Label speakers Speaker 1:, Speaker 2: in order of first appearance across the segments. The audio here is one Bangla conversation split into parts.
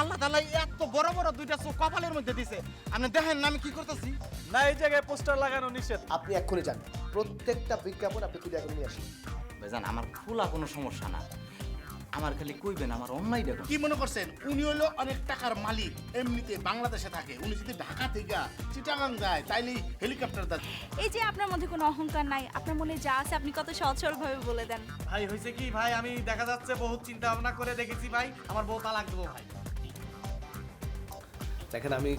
Speaker 1: আল্লাহ তাআলা এত বড় বড় দুইটা চোখ কপালের মধ্যে দিছে, আপনি দেখেন না আমি কি করতেছি?
Speaker 2: না, এই জায়গায় পোস্টার লাগানো নিষেধ।
Speaker 3: আপনি এক্ষুনি যান, প্রত্যেকটা বিজ্ঞাপন আপনি তুলে এখন নিয়ে আসেন।
Speaker 1: ভাইজান আমার খোলা কোনো সমস্যা না, আমার খালি কইবেন আমার অন্যায় দেখুন।
Speaker 4: কি মনে করছেন উনি হলো অনেক টাকার মালিক, এমনিতে বাংলাদেশে থাকে, উনি যদি ঢাকা থেকে চিটাগাং যায় তাইলে হেলিকপ্টার দেয়।
Speaker 5: এই যে আপনার মধ্যে কোনো অহংকার নাই, আপনার মনে যা আছে আপনি কত সহজ সরলভাবে বলে দেন।
Speaker 2: ভাই হয়েছে কি ভাই, আমি দেখা যাচ্ছে বহুত চিন্তা ভাবনা করে দেখেছি ভাই, আমার বউ তালাক দেবো ভাই।
Speaker 3: দেখেন আমি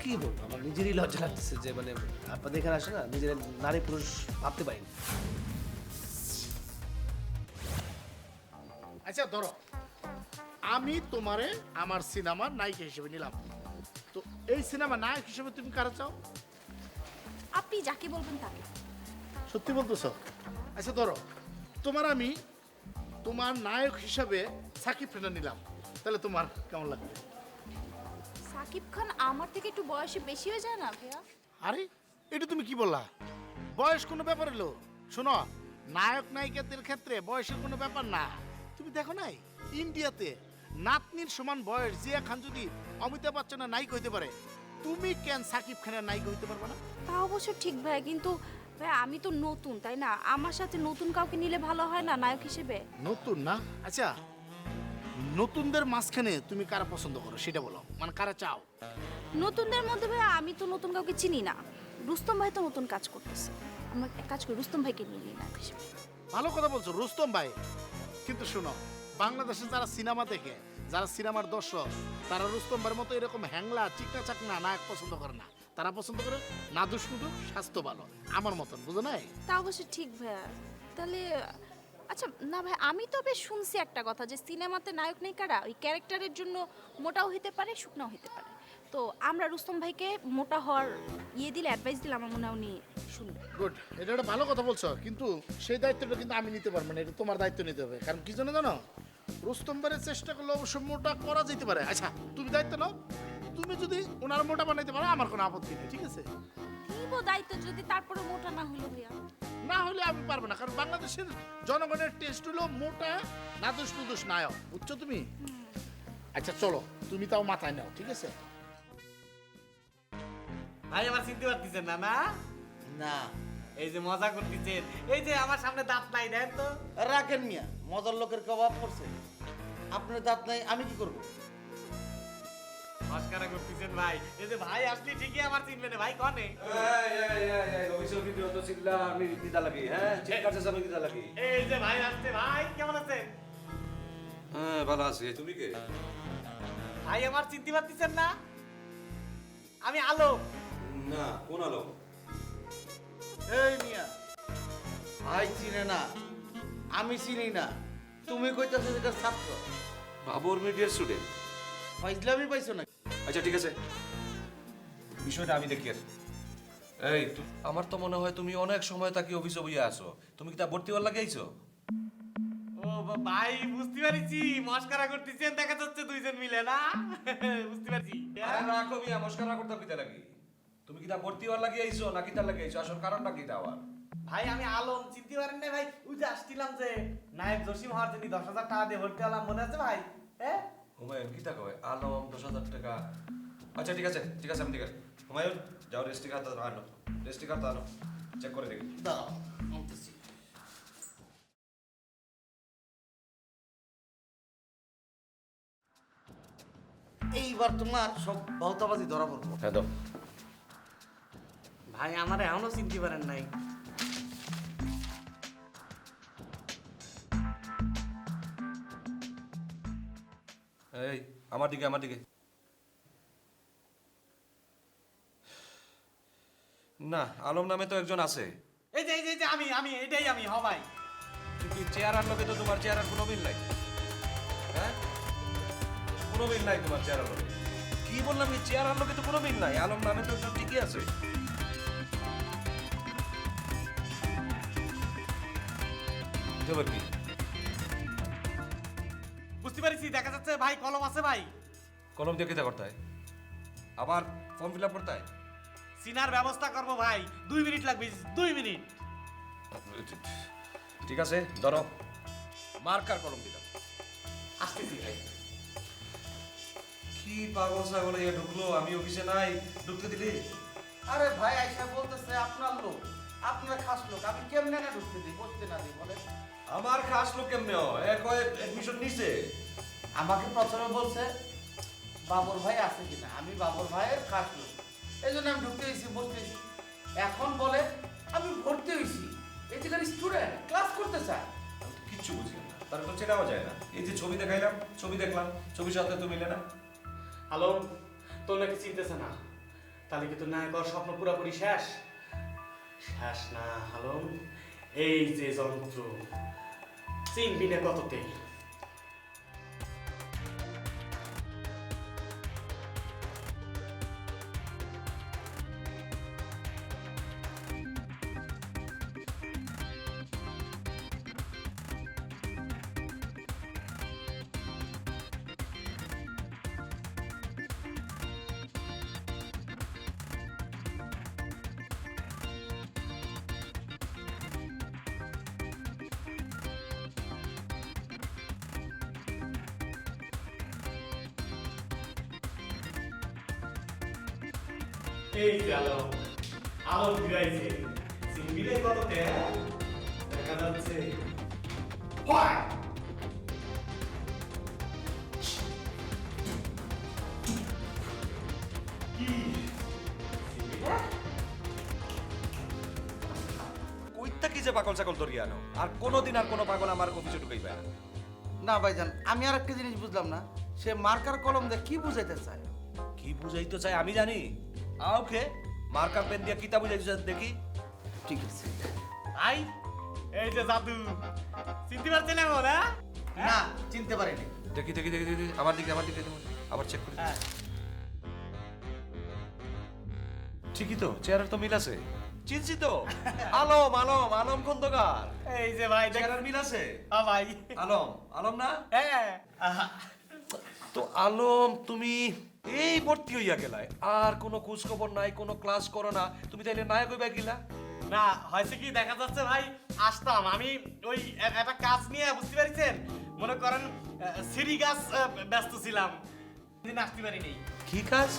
Speaker 3: কি বলবো, আমার নিজেরই লজ্জা লাগতেছে যে মানে আপনাদের এখানে আসে না, নিজের নারী পুরুষ ভাবতে পারি না।
Speaker 4: আচ্ছা ধরো আমি তোমারে আমার সিনেমার নায়িকা হিসেবে নিলাম, তো এই সিনেমা নায়ক হিসেবে তুমি কারা চাও?
Speaker 5: আপনি যাকে বলবেন তাকে।
Speaker 4: সত্যি বলতেছো? আচ্ছা ধরো তোমার আমি তোমার নায়ক হিসাবে সাকিব খানকে নিলাম, তাহলে তোমার কেমন লাগবে?
Speaker 5: সাকিব খান আমার থেকে একটু বয়সে বেশি হয়ে যায় না ভাইয়া?
Speaker 4: আরে এটা তুমি কি বললা? বয়স কোনো ব্যাপার হলো? শোনো, নায়ক নায়িকাদের ক্ষেত্রে বয়সের কোনো ব্যাপার না। তুমি দেখো নাই ইন্ডিয়াতে নাতনির সমান বয়স জিয়া খান যদি অমিতাভ বচ্চনের নায়িকা হইতে পারে, তুমি কেন সাকিব খানের নায়িকা হইতে পারবে না?
Speaker 5: তা অবশ্য ঠিক ভাইয়া, কিন্তু ভাইয়া আমি তো নতুন, তাই না? আমার সাথে নতুন কাউকে নিলে ভালো হয় না নায়ক হিসেবে?
Speaker 4: নতুন না? আচ্ছা নতুনদের মাঝখানে তুমি কারা পছন্দ করো সেটা বলো, মানে কারা চাও?
Speaker 5: নতুনদের মধ্যে ভাইয়া আমি তো নতুন কাউকে চিনি না। রুস্তম ভাই তো নতুন কাজ করতেছে, আমরা এক কাজ করি রুস্তম ভাইকে নিয়ে নিই নায়ক হিসেবে।
Speaker 4: ভালো কথা বলছো রুস্তম ভাই, কিন্তু শোনো বাংলাদেশে যারা সিনেমা দেখে, যারা সিনেমার দর্শক, তারা রুস্তম ভাইয়ের মতো এরকম হ্যাংলা চিকনা চাকনা নায়ক পছন্দ করে না। তারা পছন্দ করে নাদুস নুদুস, স্বাস্থ্য ভালো, আমার মতন, বুঝো নাই?
Speaker 5: তা অবশ্য ঠিক ভাইয়া। তাহলে আচ্ছা না ভাই, আমি তবে শুনছি একটা কথা যে সিনেমাতে নায়ক নায়িকারা ওই ক্যারেক্টারের জন্য মোটাও হতে পারে শুকনাও হতে পারে। তো আমরা রুস্তম ভাইকে মোটা হওয়ার দিলে অ্যাডভাইস দিলে আমার মনে হয় উনি শুনবে।
Speaker 4: গুড, এটা একটা ভালো কথা বলছো, কিন্তু সেই দায়িত্বটা কিন্তু আমি নিতে পারবো না, এটা তোমার দায়িত্ব নিতে হবে। কারণ কি জন্য জানো? রুস্তম ভাইয়ের চেষ্টা করলে অবশ্য মোটা করা যেতে পারে। আচ্ছা তুমি দায়িত্ব নাও, তুমি যদি ওনার মোটা বানাইতে পারো আমার কোনো আপত্তি নেই, ঠিক আছে?
Speaker 5: নিব দায়িত্ব, যদি তারপরে মোটা না হলো ভাইয়া।
Speaker 4: না হলে আমি পারবো না, কারণ বাংলাদেশের জনগণের টেস্ট হলো মোটা নাদুস নুদুস নায়ক, বুঝছো তুমি? আচ্ছা চলো, তুমি তাও মাথায় নাও, ঠিক আছে?
Speaker 2: ভাই আমার চিনতে পারতেছেন না? না
Speaker 1: না
Speaker 2: এই যে মজা করতেছেন, এই যে আমার সামনে দাঁত নাই, দেন তো।
Speaker 1: রাখেন মিয়া, মজার লোকের কবাব করছে, আপনার দাঁত নাই আমি কি করব?
Speaker 2: মস্কারা করতেছেন ভাই, এই যে ভাই আসলে ঠিকই আমার চিনবে না ভাই, কনে এই যে ভাই আসছে। ভাই কেমন আছেন?
Speaker 6: হ্যাঁ ভালো আছি, তুমি কে?
Speaker 2: ভাই আমার চিনতে পারতেছেন না? আমি আলো।
Speaker 6: না, কোন আলো?
Speaker 1: এই মিয়া, ভাই চিনে না, আমি চিনি না, তুমি কইতাছো যে ছাত্র?
Speaker 6: বাবুর মিডিয়ার স্টুডেন্ট।
Speaker 1: ফাইজলামি পাইছো না?
Speaker 6: আচ্ছা ঠিক আছে, বিষয়টা আমি দেখি। এই আমার তো মনে হয় তুমি অনেক সময় তাকে অফিসে বইয়া আছো, তুমি কি তা ভর্তি হওয়ার লাগে আইছো?
Speaker 2: ও ভাই বুঝতে পারছি, মস্কারা করতেছেন, দেখা যাচ্ছে দুইজন মিলে না। বুঝতে পারছি।
Speaker 6: আরে রাখো মিয়া, মস্করা করতে কইতে লাগি। তুমি কি তা ভর্তি হওয়ার লাগে আইছো নাকি তার লাগে আইছো? আসল কারণটা কি তা আবার?
Speaker 2: ভাই আমি আলম, চিনতে পারেন না ভাই? ওই যে আসছিলাম যে নায়ক জসিম হওয়ার জন্য 10,000 টাকা দিয়ে ভর্তি হলাম, মনে আছে ভাই? হ্যাঁ
Speaker 6: হুমায়ুন কি তা কয়? আলম 10,000 টাকা। আচ্ছা ঠিক আছে ঠিক আছে, আমি ঠিক আছে। হুমায়ুন যাও রেজিস্ট্রি কার্ড আনো, রেজিস্ট্রি কার্ড আনো, চেক করে দেখি।
Speaker 1: দাও আনতেছি। এইবার তোমার সব বাউতাবাজি ধরা পড়বো।
Speaker 6: হ্যাঁ দাও।
Speaker 2: ভাই আমার এখনো চিনতে পারেন নাই।
Speaker 6: এই আমার দিকে আমার দিকে। না, আলম নামে তো একজন আছে,
Speaker 2: এই যে আমি এটাই আমি হ ভাই।
Speaker 6: কিন্তু চেহারার লোকে তো তোমার চেহারার কোনো মিল নাই। হ্যাঁ, কোনো মিল নাই তোমার চেহারার লোকে। কি বললাম, এই চেহারার লোকে তো কোনো মিল নাই। আলম নামে তো একজন ঠিকই আছে। এবার কি?
Speaker 2: বুঝতে পারছি, দেখা যাচ্ছে ভাই কলম আছে ভাই।
Speaker 6: কলম দিয়ে কিতা করতে হয়? আবার ফর্ম ফিল আপ করতে হয়?
Speaker 2: সিনার ব্যবস্থা করবো ভাই, 2 মিনিট লাগবে, 2 মিনিট।
Speaker 6: ঠিক আছে, ধরো মার্কার কলম দিলাম।
Speaker 2: আসতেছি ভাই।
Speaker 6: পাগল ছাগল ইয়ে ঢুকলো, আমি অফিসে নাই, ঢুকতে দিলি?
Speaker 1: আরে ভাই আইসা বলতেছে আপনার লোক, আপনার খাস লোক, আমি কেমনে না ঢুকতে দিই, বসতে না দিই বলে।
Speaker 6: আমার খাস লোক কেমনে হয়? এডমিশন নিছে।
Speaker 1: আমাকে প্রথমে বলছে বাবর ভাই আছে কিনা, আমি বাবর ভাইয়ের খাস লোক, এই জন্য আমি ঢুকতে হয়েছি, বসতে হয়েছি। এখন বলে আমি ভর্তি হয়েছি, এই যেখানে স্টুডেন্ট ক্লাস করতে চায়।
Speaker 6: আমি তো কিচ্ছু বুঝি না, তার তো চেনাও যায় না। এই যে ছবি দেখাইলাম, ছবি দেখলাম, ছবির সাথে তো মিলে না।
Speaker 2: হ্যালো, তোর নাকি চিনতেছে না? তাহলে কি তোর নায়ক হওয়ার স্বপ্ন পুরোপুরি শেষ? শেষ না হ্যালো, এই যে যন্ত্র চিনবি না কততে। এই যে আলম, আলম ফিরাইছে, চিনবি না কততে? দেখা যাচ্ছে হয়। কি চিনবি না?
Speaker 6: কইতা কি যে পাগল ছাগল ধরিয়ে আনো, আর কোনোদিন আর কোনো পাগল আমার অফিসে ঢুকাই পায় না।
Speaker 1: না ভাইজান, আমি আর একটা জিনিস বুঝলাম না, সে মার্কার কলম দিয়ে কি বুঝাইতে চায়।
Speaker 6: কি বুঝাইতে চাই আমি জানি। ওকে, মার্কার পেন দিয়ে কিতা বুঝাইতে দেখি।
Speaker 1: ঠিক আছে।
Speaker 2: আই, এই যে জাদু, চিনতে পারছে না মনে?
Speaker 1: না, চিনতে পারিনি।
Speaker 6: দেখি দেখি দেখি দেখি, আমার দিকে আবার চেক করি।
Speaker 2: হ্যাঁ।
Speaker 6: ঠিকই তো, চেহারার তো মিল আছে। চিনছি তো, আলম আলম আলম খন্দকার।
Speaker 2: এই যে ভাই দেখ,
Speaker 6: চেহারার মিল আছে।
Speaker 2: ভাই
Speaker 6: আলম আলম না?
Speaker 2: হ্যাঁ।
Speaker 6: তো আলম, তুমি এই ভর্তি হইয়া গেলাই, আর কোনো খোঁজ খবর নাই, কোনো ক্লাস করো না, তুমি তাইলে নায়ক হইবা গেলা?
Speaker 2: না, হয়েছে কি দেখা যাচ্ছে ভাই, আসতাম আমি ওই একটা কাজ নিয়ে, বুঝতে পারছেন, মনে করেন সিঁড়ি গাছ ব্যস্ত ছিলাম, দিন আসতে পারিনি।
Speaker 6: কি কাজ?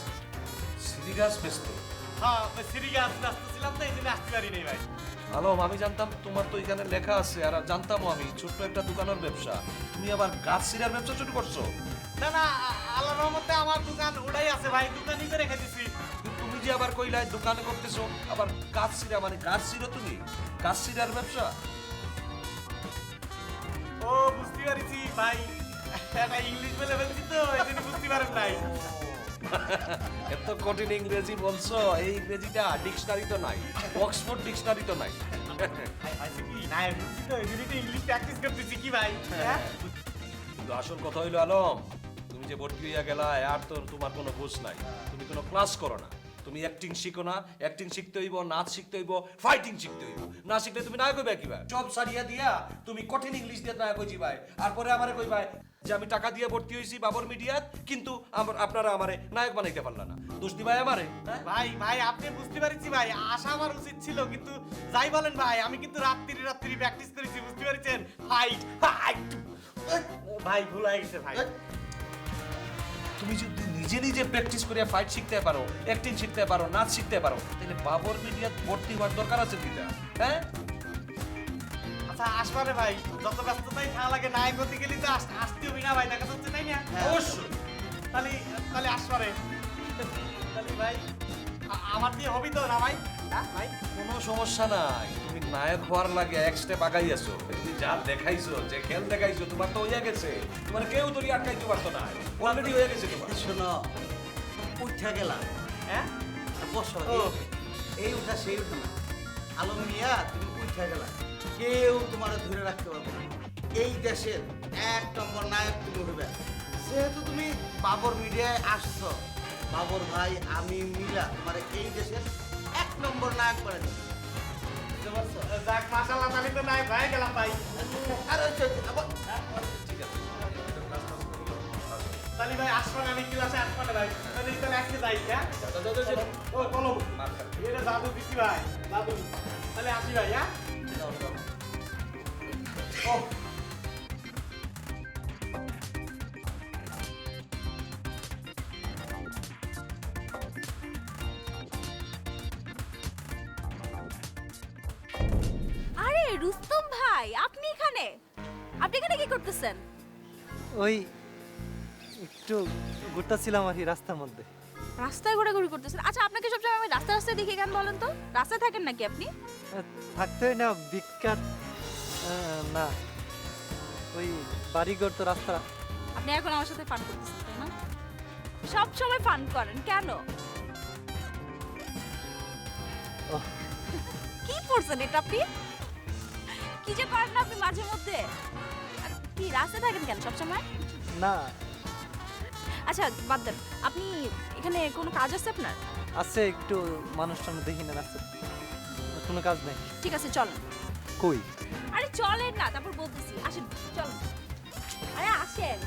Speaker 6: সিঁড়ি গাছ ব্যস্ত?
Speaker 2: হ্যাঁ, ওই সিঁড়ি গাছ ব্যস্ত ছিলাম তো এই দিন আসতে পারিনি ভাই।
Speaker 6: আলম, আমি জানতাম তোমার তো এখানে লেখা আছে, আর জানতামও আমি ছোট্ট একটা দোকানের ব্যবসা, তুমি আবার গাছ সিঁড়ার ব্যবসা শুরু করছো?
Speaker 2: না না, আল্লাহর রহমতে আমার দোকান ওটাই আছে ভাই, দোকানই করে রেখে দিছি।
Speaker 6: তুমি যে আবার কইলাই দোকানে করতেছো, আবার গাছ সিঁড়া, মানে গাছ সিঁড়ো তুমি? গাছ সিঁড়ার ব্যবসা?
Speaker 2: ও বুঝতে পারছি ভাই, একটা ইংলিশ বলে ফেলছি তো এই জন্য বুঝতে পারেন নাই।
Speaker 6: এত কঠিন ইংরেজি বলছো, এই ইংরেজিটা ডিকশনারি তো নাই, অক্সফোর্ড ডিকশনারি তো নাই।
Speaker 2: হয়েছে কি না, বুঝছি তো এই জন্য তো ইংলিশ প্র্যাকটিস করতেছি কি ভাই। হ্যাঁ,
Speaker 6: কিন্তু আসল কথা হইলো আলম, তুমি যে ভর্তি হইয়া গেলা, আর তো তোমার কোনো ঘুষ নাই, তুমি কোনো ক্লাস করো না, তুমি অ্যাক্টিং শিখো না, অ্যাক্টিং শিখতে হইব, নাচ শিখতে হইব, ফাইটিং শিখতে হইব, না শিখলে তুমি নায়ক হইবা কিবা? সব সারিয়া দিয়া তুমি কঠিন ইংলিশ দিয়ে নায়ক হইছি ভাই, আর পরে আমারে কইবাই যে আমি টাকা দিয়ে ভর্তি হইছি বাবর মিডিয়াত, কিন্তু আপনারা আমারে নায়ক বানাইতে পারলা না, দোষ দিবাই আমারে? হ্যাঁ?
Speaker 2: ভাই ভাই আপনি বুঝতে পারছি ভাই, আশা আমার উচিত ছিল, কিন্তু যাই বলেন ভাই, আমি কিন্তু রাত্রি প্র্যাকটিস করেছি, বুঝতে পারছেন? ফাইট ফাইট ভাই, ভুল হয়ে গেছে ভাই।
Speaker 6: তুমি যদি নিজে নিজে প্র্যাকটিস করিয়া ফাইট শিখতে পারো, অ্যাক্টিং শিখতে পারো, নাচ শিখতে পারো, তাহলে বাবর মিডিয়াত ভর্তি হওয়ার দরকার আছে কিটা? হ্যাঁ,
Speaker 2: আচ্ছা আসবারে ভাই, যত ব্যস্ততাই থাকা লাগে, নায়ক হতে গেলে তো আসতে হবে না ভাই, দেখা যাচ্ছে তাই না?
Speaker 6: অবশ্যই।
Speaker 2: তাহলে আসবারে, তাহলে ভাই আমার দিয়ে হবি তো না ভাই? হ্যাঁ ভাই,
Speaker 6: কোনো সমস্যা নাই, তুমি নায়ক হওয়ার লাগে এক স্টেপ আগাই আছো, তুমি যা দেখাইছো, যে খেল দেখাইছো, তোমার তো হইয়া গেছে, তোমার কেউ তোর আটকাইতে পারতো না, অলরেডি হয়ে গেছে তোমার।
Speaker 1: শোনো, উঠা গেলা,
Speaker 2: হ্যাঁ
Speaker 1: বসো,
Speaker 2: ও।
Speaker 1: এই উঠা সেই উঠা না, আলম মিয়া তুমি উঠা গেলা, কেউ তোমার ধরে রাখতে পারবে না, এই দেশের 1 নম্বর নায়ক তুমি হবে। যেহেতু তুমি বাবর মিডিয়ায় আসছো, বাবর ভাই আমি মিলা তোমার এই দেশের 1 নম্বর নায়ক করে দেবো, বুঝতে পারছো?
Speaker 2: যাক মাশাআল্লাহ, তাহলে তো নায়ক হয়ে গেলাম ভাই।
Speaker 1: আর ওই যে- আবার
Speaker 6: ঠিক আছে,
Speaker 2: তাহলে ভাই আসবেন, আমি ক্লাসে আসবেন ভাই, তাহলে আজকে যাই। হ্যাঁ ও কলম, এটা জাদু দিছি ভাই, জাদু, তাহলে আসি ভাই। হ্যাঁ ও
Speaker 5: রুস্তম ভাই, আপনি এখানে কি করতেছেন?
Speaker 7: ওই একটু ঘুরতেছিলাম আর কি রাস্তার মধ্যে।
Speaker 5: রাস্তায় ঘোরাঘুরি করতেছেন? আচ্ছা, আপনাকে সবসময় আমি রাস্তায় দেখি কেন বলেন তো? রাস্তায় থাকেন নাকি আপনি?
Speaker 7: থাকতে হয় না, বিখ্যাত না, ওই বাড়িঘর তো রাস্তা।
Speaker 5: আপনি এখন আমার সাথে ফান করতেছেন তাই না? সব সময় ফান করেন কেন?
Speaker 7: ওহ।
Speaker 5: কি পড়ছেন এটা আপনি? কি যে করেন না আপনি মাঝে মধ্যে? আর কি রাস্তায় থাকেন কেন সব সময়?
Speaker 7: না,
Speaker 5: আচ্ছা বাদ দেন, আপনি এখানে কোনো কাজ আছে আপনার?
Speaker 7: আছে একটু, মানুষ টানুষ দেখি না রাস্তা, কোনো কাজ নেই।
Speaker 5: ঠিক আছে চলেন।
Speaker 7: কই?
Speaker 5: আরে চলেন না, তারপর বলতেছি, আসেন চলেন। আরে আসেন,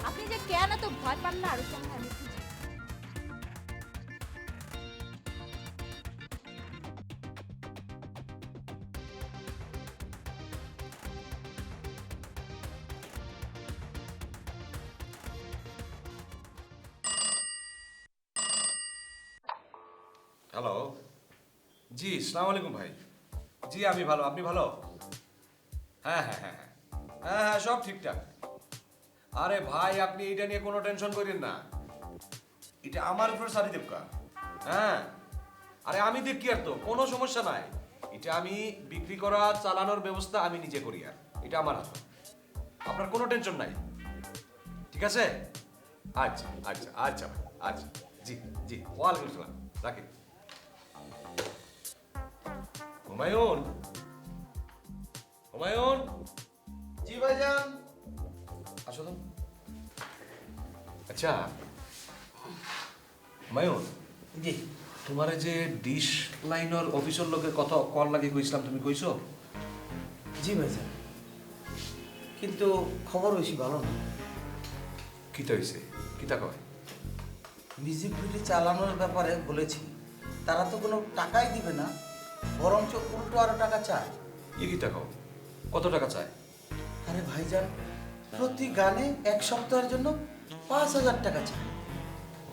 Speaker 5: আপনি যে কেন এত ভয় পান না? আরো কেমন আমি খুঁজি।
Speaker 6: হ্যালো, জি সালাম আলাইকুম ভাই। জি আমি ভালো, আপনি ভালো? হ্যাঁ হ্যাঁ হ্যাঁ হ্যাঁ হ্যাঁ হ্যাঁ সব ঠিকঠাক। আরে ভাই আপনি এটা নিয়ে কোনো টেনশন করেন না, এটা আমার উপর সারি দেবকা। হ্যাঁ, আরে আমি দেখি আর তো কোনো সমস্যা নাই, এটা আমি বিক্রি করা চালানোর ব্যবস্থা আমি নিজে করি, আর এটা আমার হাতে, আপনার কোনো টেনশন নাই। ঠিক আছে, আচ্ছা আচ্ছা আচ্ছা ভাই, আচ্ছা, জি জি, ওয়ালাইকুম আসসালাম, রাখি। হুমায়ুন, হুমায়ুন,
Speaker 1: জি ভাইজান।
Speaker 6: আসো তো। আচ্ছা হুমায়ুন,
Speaker 1: জি
Speaker 6: তোমার যে ডিশ লাইনের অফিসের লোকের কথা কল লাগিয়ে কইছিলাম, তুমি কইছো?
Speaker 1: জি ভাইজান, কিন্তু খবর বেশি ভালো না।
Speaker 6: কিতা হইছে, কিতা কয়?
Speaker 1: মিউজিক ভিডিও চালানোর ব্যাপারে বলেছি, তারা তো কোনো টাকাই দিবে না, বরঞ্চ উল্টো আরো টাকা চায়।
Speaker 6: ই কিতা কও, কত টাকা চায়?
Speaker 1: আরে ভাইজান, প্রতি গানে 1 সপ্তাহের জন্য 5,000 টাকা চায়।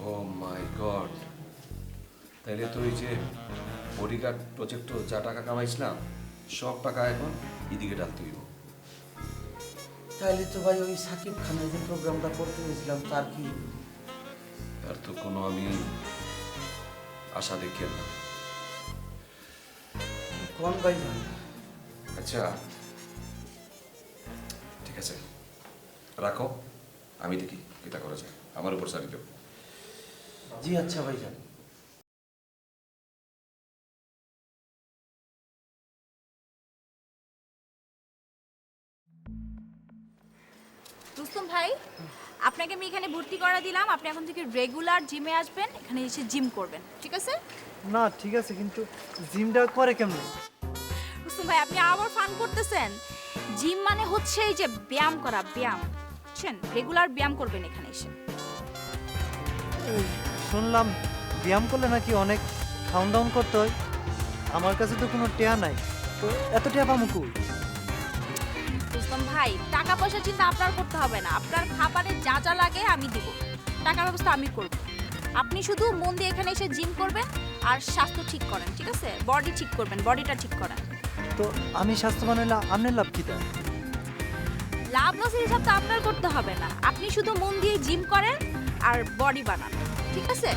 Speaker 6: ও মাই গড, তাইলে তো ওই যে বডিগার্ড প্রজেক্ট যা টাকা কামাইছিলাম সব টাকা এখন এদিকে ডালতে হইব।
Speaker 1: তাইলে তো ভাই ওই সাকিব খানের যে প্রোগ্রামটা করতে গেছিলাম তার কি?
Speaker 6: আর তো কোনো আমি আশা দেখি না।
Speaker 1: কোন ভাইজান?
Speaker 6: আচ্ছা ঠিক আছে, রাখো, আমি দেখি কিতা করা যায়, আমার উপর সারি দেব।
Speaker 1: জি আচ্ছা ভাইজান।
Speaker 5: রুস্তম ভাই, আপনাকে আমি এখানে ভর্তি করা দিলাম, আপনি এখন থেকে রেগুলার জিমে আসবেন, এখানে এসে জিম করবেন, ঠিক আছে?
Speaker 7: না ঠিক আছে, কিন্তু জিমটা করে কেমনে?
Speaker 5: রুস্তম ভাই, আপনি আবার ফান করতেছেন। জিম মানে হচ্ছে এই যে ব্যায়াম করা, ব্যায়াম, বুঝছেন? রেগুলার ব্যায়াম করবেন এখানে এসে।
Speaker 7: এই, শুনলাম ব্যায়াম করলে নাকি অনেক খাউন দাউন করতে হয়, আমার কাছে তো কোনো টেয়া নাই, তো এত টেয়া পামু কই?
Speaker 5: রুস্তম ভাই, টাকা পয়সা চিন্তা আপনার করতে হবে না, আপনার খাবারে যা যা লাগে আমি দিব, টাকার ব্যবস্থা আমি করব। আপনি শুধু মন দিয়ে এখানে এসে জিম করবেন আর স্বাস্থ্য ঠিক করেন, ঠিক আছে? বডি ঠিক করবেন, বডিটা ঠিক করেন।
Speaker 7: তো আমি স্বাস্থ্যবান হইলে আপনার লাভ কিটা?
Speaker 5: লাভ লসের হিসাব তো আপনার করতে হবে না, আপনি শুধু মন দিয়ে জিম করেন আর বডি বানান, ঠিক আছে?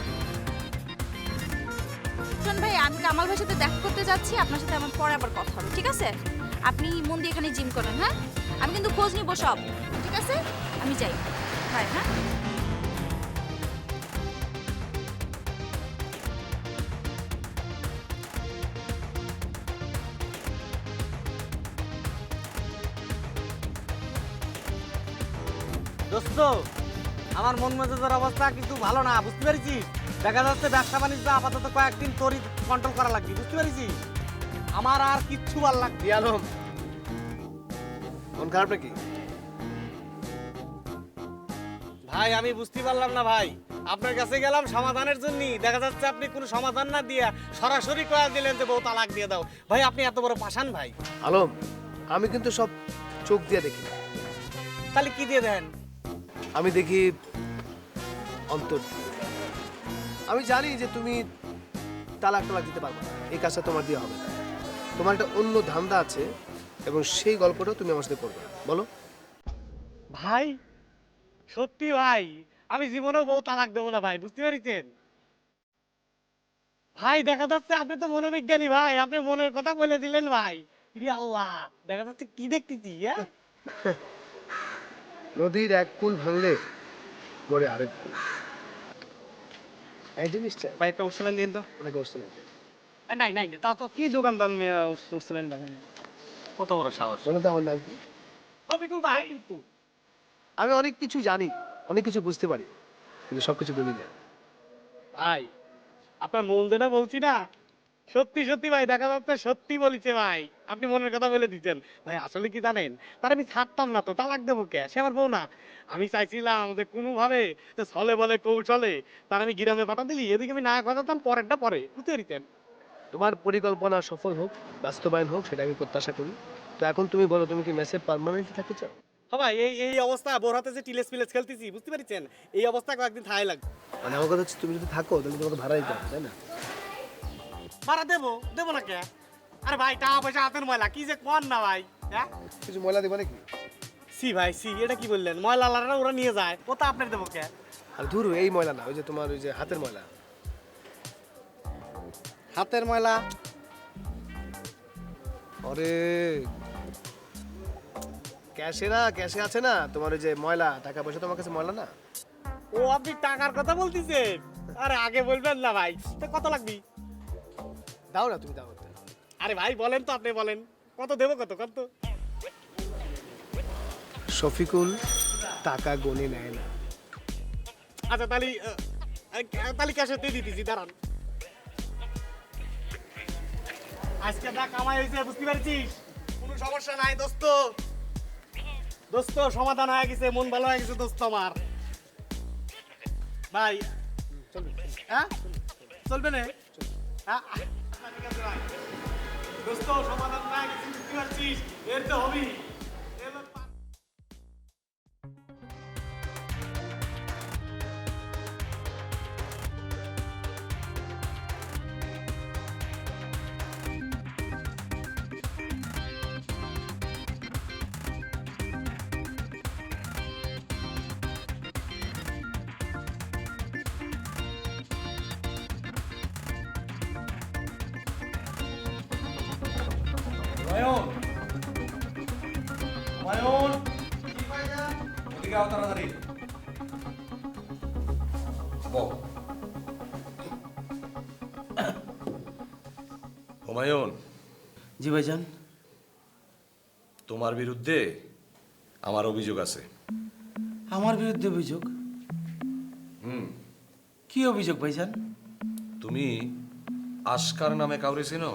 Speaker 5: শোন ভাই, আমি কামাল ভাইয়ের সাথে দেখা করতে যাচ্ছি, আপনার সাথে আমার পরে আবার কথা হবে, ঠিক আছে? আপনি মন দিয়ে এখানে জিম করেন, হ্যাঁ? আমি কিন্তু খোঁজ নিব সব, ঠিক আছে? আমি যাই, বাই। হ্যাঁ,
Speaker 3: দোস্ত, আমার মন মেজাজের অবস্থা কিন্তু ভালো না, বুঝতে পেরেছিস? দেখা যাচ্ছে ব্যবসা বাণিজ্য আপাতত কয়েকদিন তোরই কন্ট্রোল করা লাগবে, বুঝতে পেরেছিস? আমার আর কিচ্ছু ভালো লাগবে।
Speaker 8: আলম, মন খারাপ নাকি?
Speaker 3: ভাই আমি বুঝতে পারলাম না ভাই, আপনার কাছে গেলাম সমাধানের জন্য, দেখা যাচ্ছে আপনি কোনো সমাধান না দিয়ে সরাসরি কয়া দিলেন যে বউ তালাক দিয়ে দাও। ভাই আপনি এত বড় পাষাণ ভাই।
Speaker 8: আলম, আমি কিন্তু সব চোখ দিয়ে দেখি না,
Speaker 3: তাহলে কি দিয়ে দেন?
Speaker 8: আমি দেখি অন্তর। আমি জানি যে তুমি তালাক দিতে পারবে না, এই কাজটা তোমার দিয়ে হবে না। তোমার একটা অন্য ধান্দা আছে এবং সেই গল্পটাও তুমি আমার সাথে করবে, বলো।
Speaker 3: ভাই সত্যি ভাই, আমি জীবনেও বউ তালাক দেবো না ভাই, বুঝতে পেরেছেন? ভাই দেখা যাচ্ছে আপনি তো মনোবিজ্ঞানী ভাই, আপনি মনের কথা বলে দিলেন ভাই। ইরে আল্লাহ, দেখা যাচ্ছে কি দেখতেছি, হ্যাঁ?
Speaker 8: নদীর এক কুল ভাঙলে গড়ে আরেক কুল। এই জিনিসটা
Speaker 3: ভাই একটা উঠছিলেন দিন তো।
Speaker 8: অনেক অবস্থা নেই।
Speaker 3: নাই নাই তা তো কি দোকানদার উঠছিলেন দেখেন, কত বড় সাহস।
Speaker 8: বলো তো আমার নাম কি?
Speaker 3: রফিকুল ভাই।
Speaker 8: আমি অনেক কিছু জানি, অনেক কিছু বুঝতে পারি, কিন্তু সবকিছু বলি না।
Speaker 3: ভাই আপনার মন দেনা বলছি না, সত্যি সত্যি ভাই দেখা যাচ্ছে সত্যি বলিছে ভাই, আপনি মনের কথা বলে দিচ্ছেন ভাই। আসলে কি জানেন, তার আমি ছাড়তাম না তো, তালাক দেবো কে, সে আমার বউ না। আমি চাইছিলাম যে কোনোভাবে ছলে বলে কৌশলে তার আমি গ্রামে পাঠা দিলি, এদিকে আমি না কথাতাম, পরেরটা পরে, বুঝতে পারিতেন?
Speaker 8: তোমার পরিকল্পনা সফল হোক, বাস্তবায়ন হোক, সেটা আমি প্রত্যাশা করি। তো এখন তুমি বলো, তুমি কি মেসে পার্মানেন্টলি থাকতে চাও?
Speaker 3: ভাই এই এই অবস্থা, বোর হাতে যে টিলেস পিলেস খেলতেছি, বুঝতে পারছেন? এই অবস্থা কয়েকদিন থাই লাগবে।
Speaker 8: মানে আমার কথা হচ্ছে, তুমি যদি থাকো তাহলে তোমাকে ভাড়া দিতে হবে, তাই না?
Speaker 3: ভাড়া দেবো দেবো না কে? আরে ভাই টাকা পয়সা হাতের ময়লা, কি যে কোন না ভাই, হ্যাঁ?
Speaker 8: কিছু ময়লা দেবো নাকি?
Speaker 3: সি ভাই সি, এটা কি বললেন? ময়লা লারা ওরা নিয়ে যায়, ও তো আপনার দেবো কে?
Speaker 8: আর ধরো এই ময়লা না, ওই যে তোমার ওই যে হাতের ময়লা।
Speaker 3: হাতের ময়লা?
Speaker 8: আরে ক্যাশে না, ক্যাশে আছে না তোমার ওই যে ময়লা, টাকা পয়সা তোমার কাছে ময়লা না?
Speaker 3: ও আপনি টাকার কথা বলতেছেন? আরে আগে বলবেন না ভাই, তো কত লাগবে?
Speaker 8: দাও না, তুমি দাও।
Speaker 3: আরে ভাই বলেন তো, আপনি বলেন কত দেবো, কত কত?
Speaker 8: শফিকুল টাকা গনে নেয় না।
Speaker 3: আচ্ছা তাহলে তাহলে ক্যাশে দিয়ে দিতেছি, দাঁড়ান। আজকে যা কামাই হয়েছে বুঝতে পারছিস, কোনো সমস্যা নাই দোস্ত। দোস্ত সমাধান হয়ে গেছে, মন ভালো হয়ে গেছে দোস্ত আমার। ভাই হ্যাঁ চলবে না? হ্যাঁ ঠিক আছে ভাই, দোস্ত সমাধান হয়ে গেছে, বুঝতে পারছিস, এর তো হবেই।
Speaker 6: হুমায়ুন, হুমায়ুন, এদিকে আও তাড়াতাড়ি। বল। হুমায়ুন,
Speaker 1: জি ভাইজান।
Speaker 6: তোমার বিরুদ্ধে আমার অভিযোগ আছে।
Speaker 1: আমার বিরুদ্ধে অভিযোগ? কি অভিযোগ ভাইজান?
Speaker 6: তুমি আশকার নামে কাউরে চেনো?